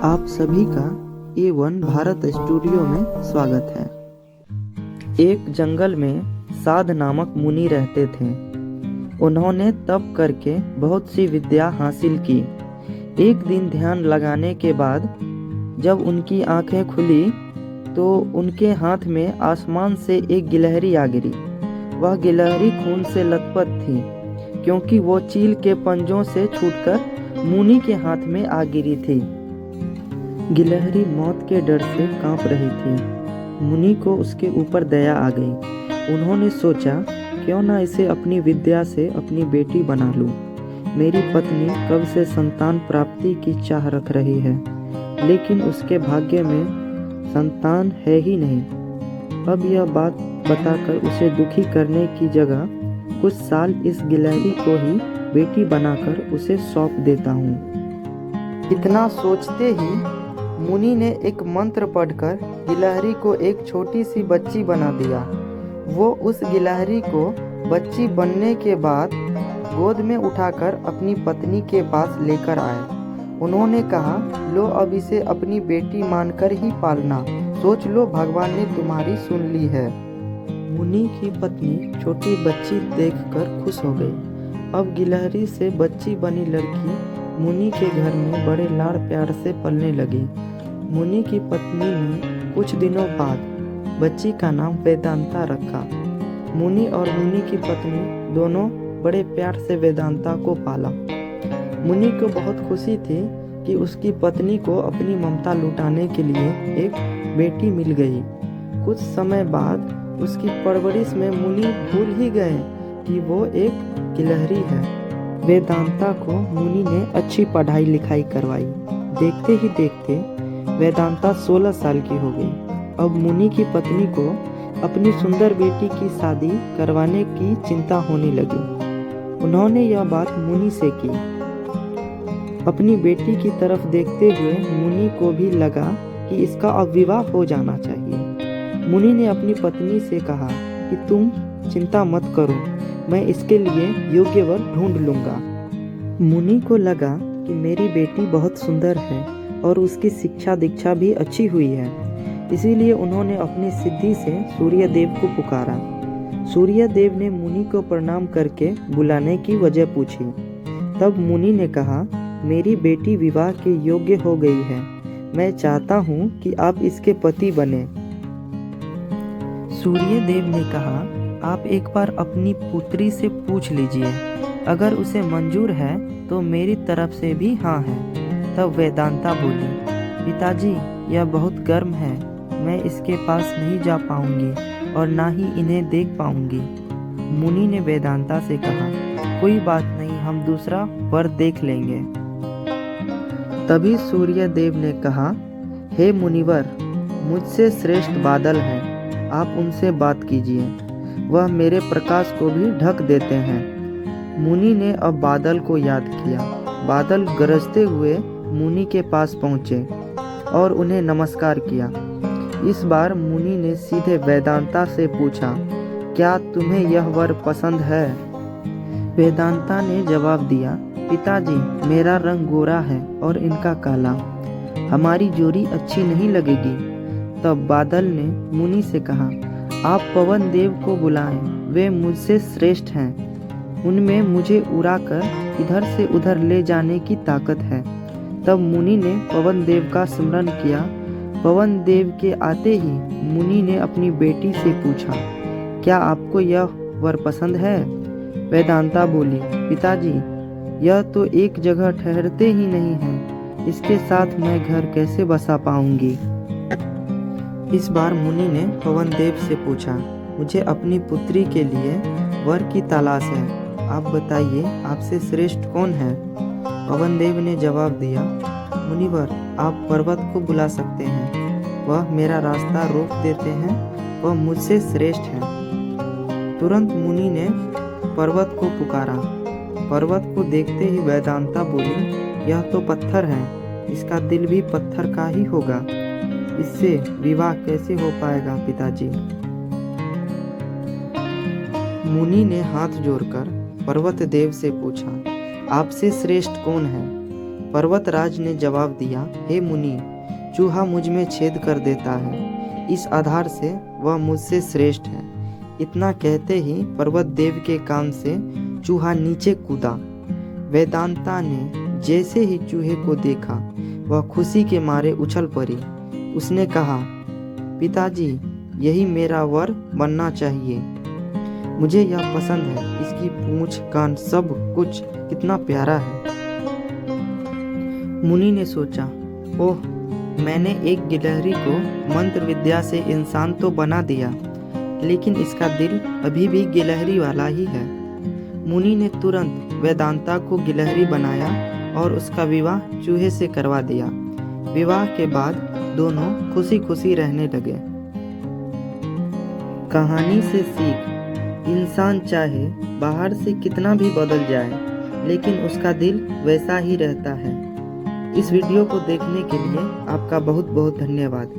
आप सभी का A1 भारत स्टूडियो में स्वागत है। एक जंगल में साध नामक मुनि रहते थे। उन्होंने तप करके बहुत सी विद्या हासिल की। एक दिन ध्यान लगाने के बाद जब उनकी आंखें खुली तो उनके हाथ में आसमान से एक गिलहरी आ गिरी। वह गिलहरी खून से लथपथ थी क्योंकि वो चील के पंजों से छूटकर मुनि के हाथ में आ गिरी थी। गिलहरी मौत के डर से कांप रही थी। मुनि को उसके ऊपर दया आ गई। उन्होंने सोचा, क्यों ना इसे अपनी विद्या से अपनी बेटी बना लूं। मेरी पत्नी कब से संतान प्राप्ति की चाह रख रही है, लेकिन उसके भाग्य में संतान है ही नहीं। अब यह बात बताकर उसे दुखी करने की जगह कुछ साल इस गिलहरी को ही बेटी बनाकर उसे सौंप देता हूँ। इतना सोचते ही मुनि ने एक मंत्र पढ़कर गिलहरी को एक छोटी सी बच्ची बना दिया। वो उस गिलहरी को बच्ची बनने के बाद गोद में उठाकर अपनी पत्नी के पास लेकर आए। उन्होंने कहा, लो अब इसे अपनी बेटी मानकर ही पालना। सोच लो, भगवान ने तुम्हारी सुन ली है। मुनि की पत्नी छोटी बच्ची देखकर खुश हो गई। अब गिलहरी से बच्ची बनी लड़की मुनि के घर में बड़े लाड़ प्यार से पलने लगी। मुनि की पत्नी ने कुछ दिनों बाद बच्ची का नाम वेदांता रखा। मुनि और मुनि की पत्नी दोनों बड़े प्यार से वेदांता को पाला। मुनि को बहुत खुशी थी कि उसकी पत्नी को अपनी ममता लुटाने के लिए एक बेटी मिल गई। कुछ समय बाद उसकी परवरिश में मुनि भूल ही गए कि वो एक गिलहरी है। वेदांता को मुनि ने अच्छी पढ़ाई लिखाई करवाई। देखते ही देखते वेदांता 16 साल की हो गई। अब मुनि की पत्नी को अपनी सुंदर बेटी की शादी करवाने की चिंता होने लगी। उन्होंने यह बात मुनि से की। अपनी बेटी की तरफ देखते हुए मुनि को भी लगा कि इसका अब विवाह हो जाना चाहिए। मुनि ने अपनी पत्नी से कहा कि तुम चिंता मत करो, मैं इसके लिए योग्य वर ढूंढ लूंगा। मुनि को लगा कि मेरी बेटी बहुत सुंदर है और उसकी शिक्षा दीक्षा भी अच्छी हुई है। इसीलिए उन्होंने अपनी सिद्धि से सूर्य देव को पुकारा। सूर्य देव ने मुनि को प्रणाम करके बुलाने की वजह पूछी। तब मुनि ने कहा, मेरी बेटी विवाह के योग्य हो गई है। मैं चाहता हूँ कि आप इसके पति बने। सूर्य देव ने कहा, आप एक बार अपनी पुत्री से पूछ लीजिए, अगर उसे मंजूर है तो मेरी तरफ से भी हाँ है। तब वेदांता बोली, पिताजी यह बहुत गर्म है, मैं इसके पास नहीं जा पाऊंगी और ना ही इन्हें देख पाऊंगी। मुनि ने वेदांता से कहा, कोई बात नहीं, हम दूसरा वर देख लेंगे। तभी सूर्य देव ने कहा, हे मुनिवर, मुझसे श्रेष्ठ बादल हैं, आप उनसे बात कीजिए, वह मेरे प्रकाश को भी ढक देते हैं। मुनि ने अब बादल को याद किया। बादल गरजते हुए मुनि के पास पहुँचे और उन्हें नमस्कार किया। इस बार मुनि ने सीधे वेदांता से पूछा, क्या तुम्हें यह वर पसंद है? वेदांता ने जवाब दिया, पिताजी मेरा रंग गोरा है और इनका काला, हमारी जोड़ी अच्छी नहीं लगेगी। तब बादल ने मुनि से कहा, आप पवन देव को बुलाएं, वे मुझसे श्रेष्ठ हैं। उनमें मुझे उड़ाकर इधर से उधर ले जाने की ताकत है। तब मुनि ने पवन देव का स्मरण किया। पवन देव के आते ही मुनि ने अपनी बेटी से पूछा, क्या आपको यह वर पसंद है? वेदांता बोली, पिताजी यह तो एक जगह ठहरते ही नहीं है, इसके साथ मैं घर कैसे बसा पाऊंगी? इस बार मुनि ने पवन देव से पूछा, मुझे अपनी पुत्री के लिए वर की तलाश है, आप बताइए आपसे श्रेष्ठ कौन है? पवन देव ने जवाब दिया, मुनिवर आप पर्वत को बुला सकते हैं, वह मेरा रास्ता रोक देते हैं, वह मुझसे श्रेष्ठ है। तुरंत मुनि ने पर्वत को पुकारा। पर्वत को देखते ही वेदांता बोली, यह तो पत्थर है, इसका दिल भी पत्थर का ही होगा, इससे विवाह कैसे हो पाएगा पिताजी? मुनि ने हाथ जोड़कर पर्वत देव से पूछा, आपसे श्रेष्ठ कौन है? पर्वतराज ने जवाब दिया, हे मुनि, चूहा मुझ में छेद कर देता है, इस आधार से वह मुझसे श्रेष्ठ है। इतना कहते ही पर्वत देव के कान से चूहा नीचे कूदा। वेदांता ने जैसे ही चूहे को देखा वह खुशी के मारे उछल पड़ी। उसने कहा, पिताजी, यही मेरा वर बनना चाहिए। मुझे यह पसंद है, इसकी पूंछ कान सब कुछ कितना प्यारा है। मुनि ने सोचा, ओह, मैंने एक गिलहरी को मंत्र विद्या से इंसान तो बना दिया, लेकिन इसका दिल अभी भी गिलहरी वाला ही है। मुनि ने तुरंत वेदांता को गिलहरी बनाया और उसका विवाह चूहे से करवा दिया। विवाह के बाद दोनों खुशी खुशी रहने लगे। कहानी से सीख, इंसान चाहे बाहर से कितना भी बदल जाए, लेकिन उसका दिल वैसा ही रहता है। इस वीडियो को देखने के लिए आपका बहुत बहुत धन्यवाद।